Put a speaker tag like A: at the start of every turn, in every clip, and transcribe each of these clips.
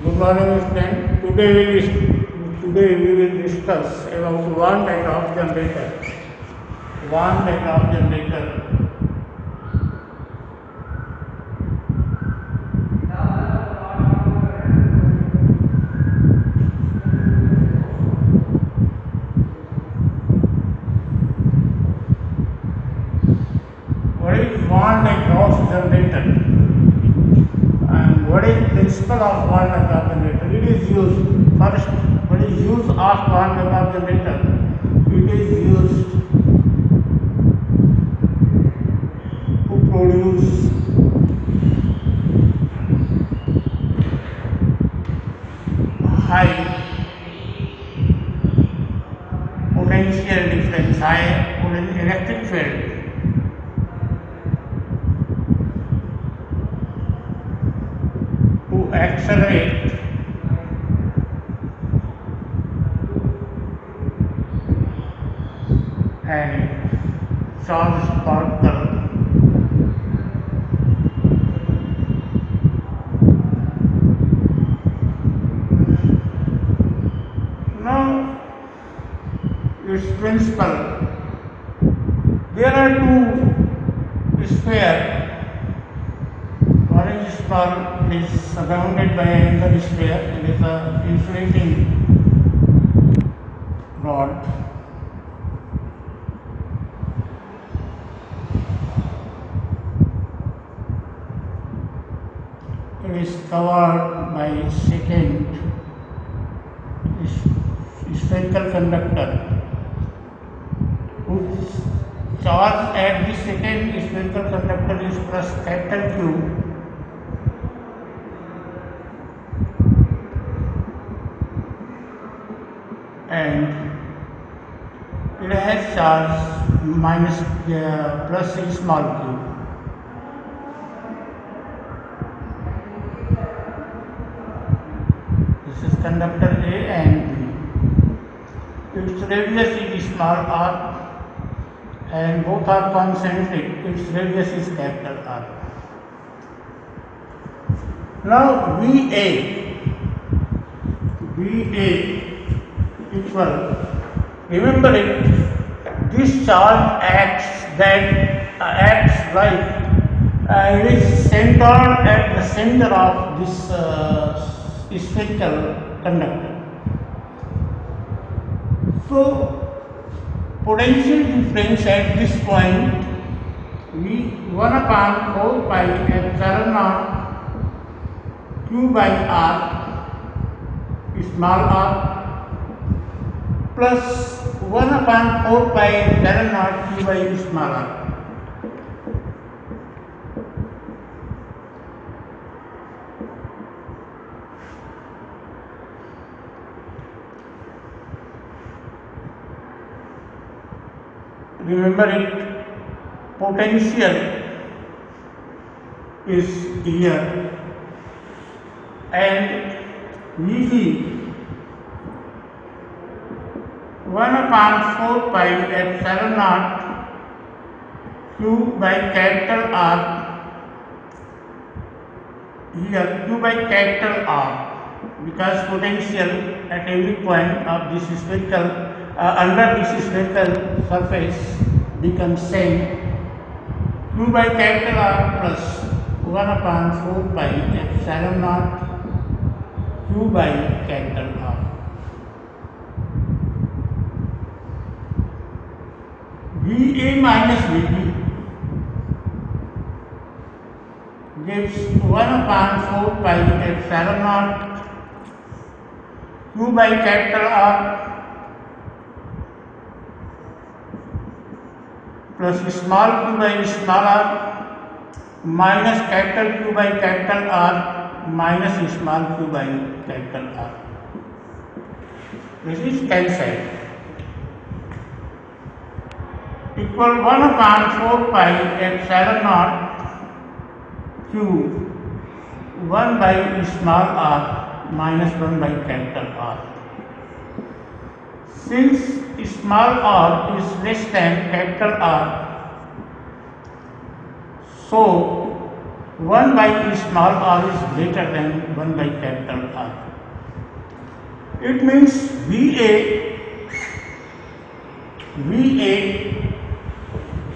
A: Good morning, students. Today we will discuss about one type of generator. One type of generator. What is one type of generator? And what is principle of one type of generator? It is used first. What is use of one type of generator? It is used to produce high potential difference, high potential electric field. To accelerate and charge particle now its principle. There are two spheres. One is small, is surrounded by another sphere. It is a inflating rod. It is covered by second spherical conductor, whose charge at the second spherical conductor is plus capital Q. And it has charge minus plus a small q. This is conductor A and B. Its radius is small r and both are concentric. Its radius is capital R. Now VA equal, remember it, this charge acts like it is centered at the center of this spherical conductor. So potential difference at this point V 1 upon 4 pi epsilon naught Q by R small r plus 1 upon 4 pi epsilon naught Q by small r. Remember it, potential is here and Vg 1 upon 4 pi epsilon naught Q by capital R, here Q by capital R, because potential at every point of this spherical under this spherical surface becomes same. Q by capital R plus 1 upon 4 pi epsilon naught Q by capital R. VA minus VB gives 1 upon 4 pi epsilon naught Q by capital R plus small q by small r minus capital Q by capital R minus small q by capital R. This is cancelled. Equal 1 upon 4 pi epsilon naught Q 1 by small r minus 1 by capital R. Since small r is less than capital R, so 1 by small r is greater than 1 by capital R. It means VA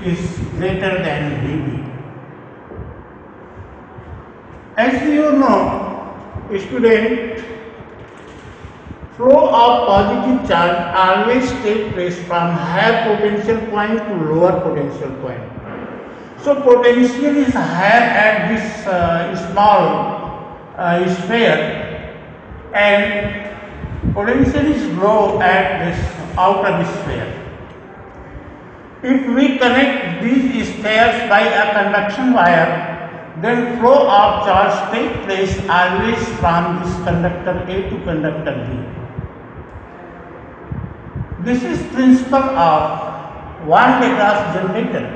A: is greater than VB. As you know, student, flow of positive charge always take place from higher potential point to lower potential point. So potential is higher at this small sphere, and potential is low at this outer sphere. If we connect these spheres by a conduction wire, then flow of charge take place always from this conductor A to conductor B. This is principle of Van de Graaff generator.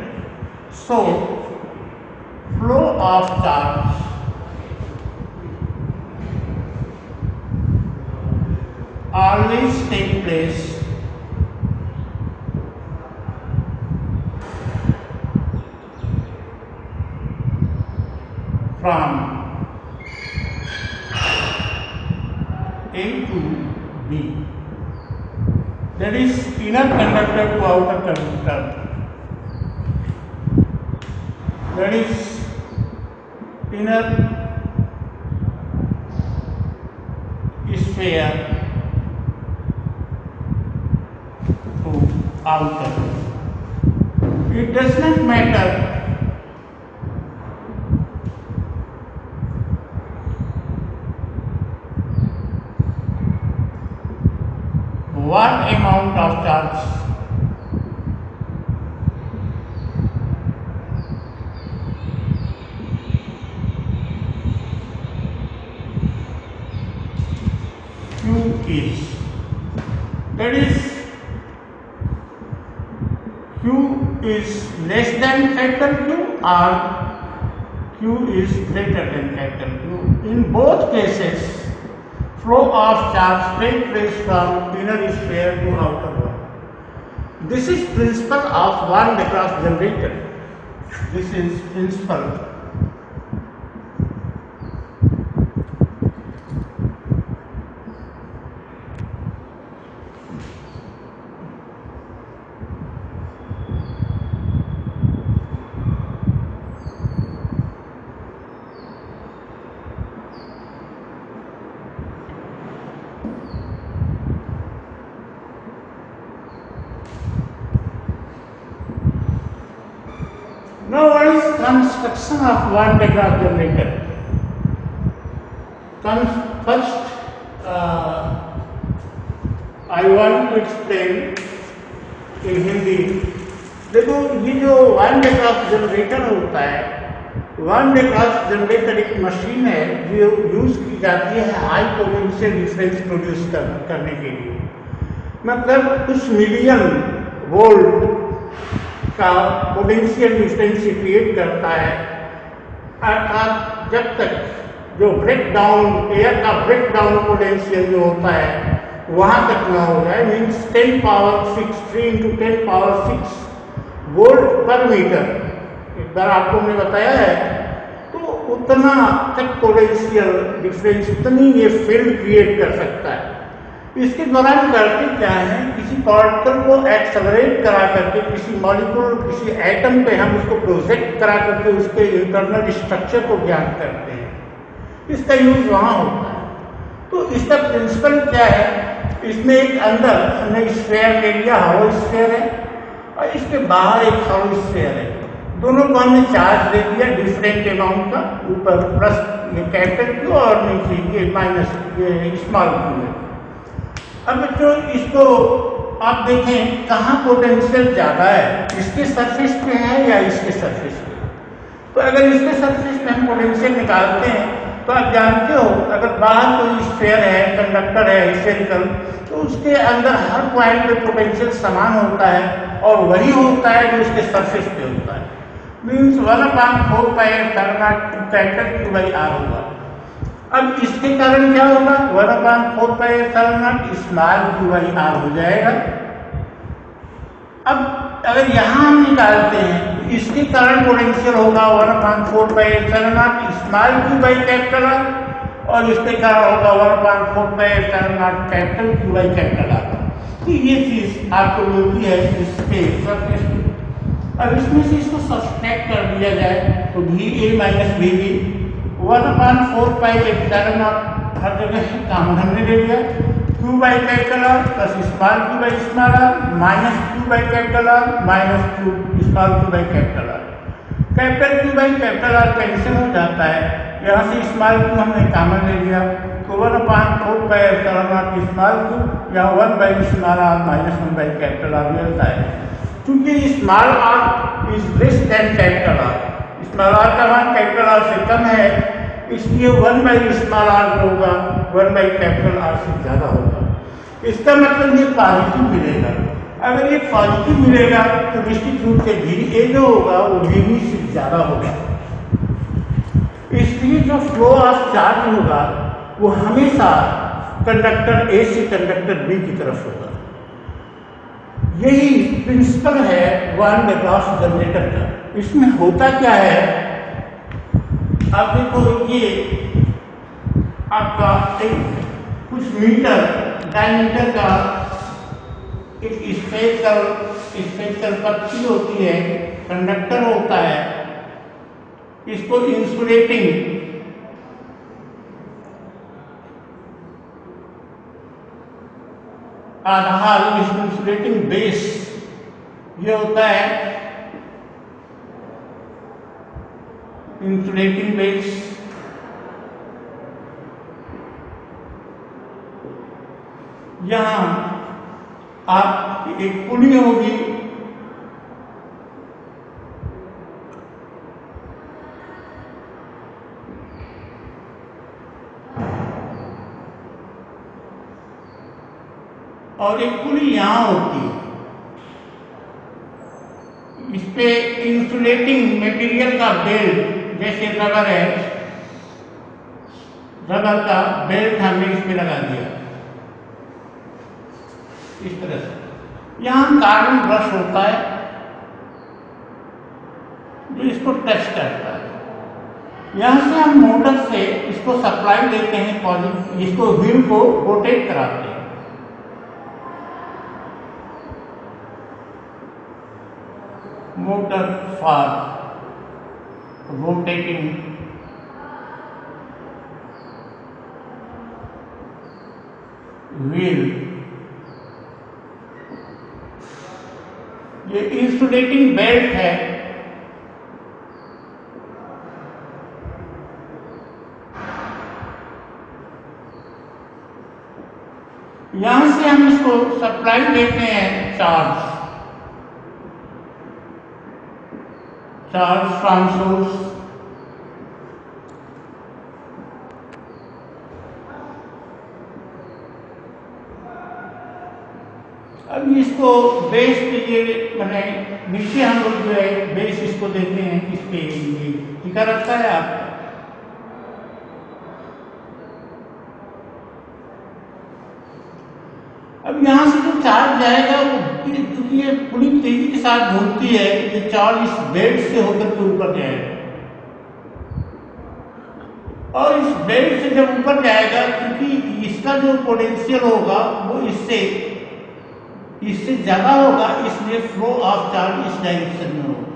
A: So, flow of charge always take place from A to B. That is inner conductor to outer conductor. That is inner sphere to outer. It does not matter what amount of charge Q is. That is, Q is less than capital Q or Q is greater than capital Q. In both cases, flow of charge take place from inner sphere to outer one. This is principle of Van de Graaff generator. This is principle. Now, what is construction of Van de Graaff generator? First, I want to explain in Hindi. देखो, ये जो Van de Graaff generator होता है, Van de Graaff generator एक machine है जो use की जाती है हाई पोटेंशियल डिफरेंस प्रोड्यूस करने के लिए. मतलब कुछ मिलियन वोल्ट का पोटेंशियल डिफरेंस क्रिएट करता है. अर्थात जब तक जो ब्रेक डाउन एयर का ब्रेक डाउन पोटेंशियल जो होता है वहां तक ना हो जाए, मीन्स 10 पावर 6 3 × 10 पावर 6 वोल्ट पर मीटर. एक बार आपको मैंने बताया है, तो उतना तक पोटेंशियल डिफरेंस, उतनी ये फील्ड क्रिएट कर सकता है. इसके दौरान करते क्या है, किसी पार्टिकल को एक्सेलरेट करा करके, किसी मॉलिक्यूल, किसी एटम पे हम उसको प्रोजेक्ट करा करके उसके इंटरनल स्ट्रक्चर को ज्ञात करते हैं. इसका यूज वहाँ होता है. तो इसका प्रिंसिपल क्या है, इसमें एक अंदर स्फीयर ले लिया, हॉलो स्फीयर है, और इसके बाहर एक हॉलो स्फीयर है. दोनों को हमने चार्ज दे दिया डिफरेंट अमाउंट का, ऊपर प्लस ये कैपिटल क्यू और नीचे ये माइनस ये स्मॉल क्यू है. अब जो इसको आप देखें कहाँ पोटेंशियल ज़्यादा है, इसके सरफेस पे है या इसके सरफेस पे. तो अगर इसके सरफेस पे हम पोटेंशियल निकालते हैं तो आप जानते हो, अगर बाहर कोई स्फीयर है, कंडक्टर है स्फेरिकल, तो उसके अंदर हर पॉइंट पे पोटेंशियल समान होता है और वही होता है जो उसके सरफेस पे होता है. मीन्स 1/4 कैपिटल Q/R होगा. अब इसके कारण क्या होगा, 1/4 स्मॉल Q/R हो जाएगा. अब अगर यहाँ हम निकालते हैं इसके कारण पोटेंशियल होगा 1/4 pi epsilon naught small Q by capital are, और इसके कारण होगा 1/4 pi epsilon not capital Q by capital are. तो ये चीज आपको मिलती है इसके सरफेस पे। अब इसमें से इसको सब्सट्रैक्ट कर दिया जाए तो भी A minus B B 1/4 pi epsilon naught हर जगह कॉमन हमने ले लिया, Q by capital R plus small Q by small are minus Q by capital R minus Q small Q by capital R. Capital Q by capital R cancel हो जाता है, यहाँ से स्मॉल क्यू हमने common ले लिया तो 1/4 pi epsilon naught small q या 1 by small are minus 1 by capital r मिलता है। क्योंकि small r is less than capital r, small r का मान कैपिटल आर से कम है, इसलिए 1 बाई स्मॉल आर होगा 1 बाई कैपिटल आर से ज़्यादा होगा। इसका मतलब ये पॉजिटिव मिलेगा। अगर ये पॉजिटिव मिलेगा तो निश्चित रूप से भी ए जो होगा वो भी से ज़्यादा होगा। इसलिए जो फ्लो ऑफ चार्ज होगा वो हमेशा कंडक्टर ए से कंडक्टर बी की तरफ होगा। यही प्रिंसिपल है वन वे गॉस जनरेटर का। इसमें होता क्या है, आप देखो ये आपका एक कुछ मीटर डायमीटर का एक स्पेशल पट्टी होती है, कंडक्टर होता है, इसको इंसुलेटिंग आधार, इंसुलेटिंग बेस ये होता है, इंसुलेटिंग बेस। यहाँ आप एक पुली होगी, और एक पुली यहाँ होती है, इस पे इंसुलेटिंग मटेरियल का बेल्ट जैसे रबर है, रबर का बेल्ट हमने इस पे लगा दिया इस तरह से। यहाँ कार्बन ब्रश होता है जो इसको टच करता है। यहाँ से हम मोटर से इसको सप्लाई देते हैं, पॉजिटिव इसको व्हील को रोटेट कराते हैं। Motor for rotating wheel. ये इंसुलेटिंग बेल्ट है, यहां से हम इसको सप्लाई देते हैं चार्ज फ्रॉम सोर्स। अब इसको बेस पे ये मैंने नीचे हम लोग जो है बेस इसको देते हैं, इस पे ये टिका रहता है आप। अब यहाँ से जो चार्ज जाएगा वो क्योंकि ये पूरी तेजी के साथ घूमती है, ये चार्ज इस बेल्ट से होकर के ऊपर जाएगा, और इस बेल्ट से जब ऊपर जाएगा क्योंकि इसका जो पोटेंशियल होगा वो इससे ज्यादा होगा, इसलिए फ्लो ऑफ चार्ज इस डायरेक्शन में होगा।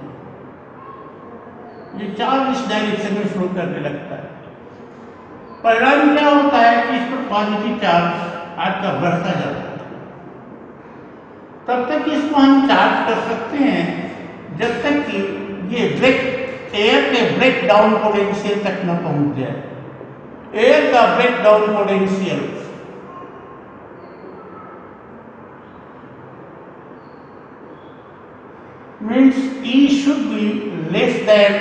A: ये चार्ज इस डायरेक्शन में फ्लो करने लगता है। परिणाम क्या होता है कि इस पर पॉजिटिव चार्ज आपका बढ़ता जाता है। तब तक इसको हम चार्ज कर सकते हैं जब तक कि ये एयर के ब्रेक डाउन पोटेंशियल तक न पहुंच जाए। एयर का breakdown potential means E should be less than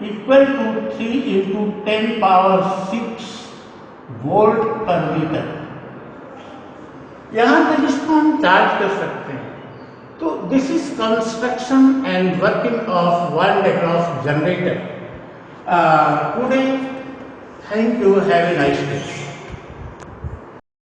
A: equal to 3 into 10 power 6 volt पर मीटर। यहां तक इसको हम चार्ज कर सकते हैं। तो this is construction and working of one digraph generator. Today thank you, have a nice day.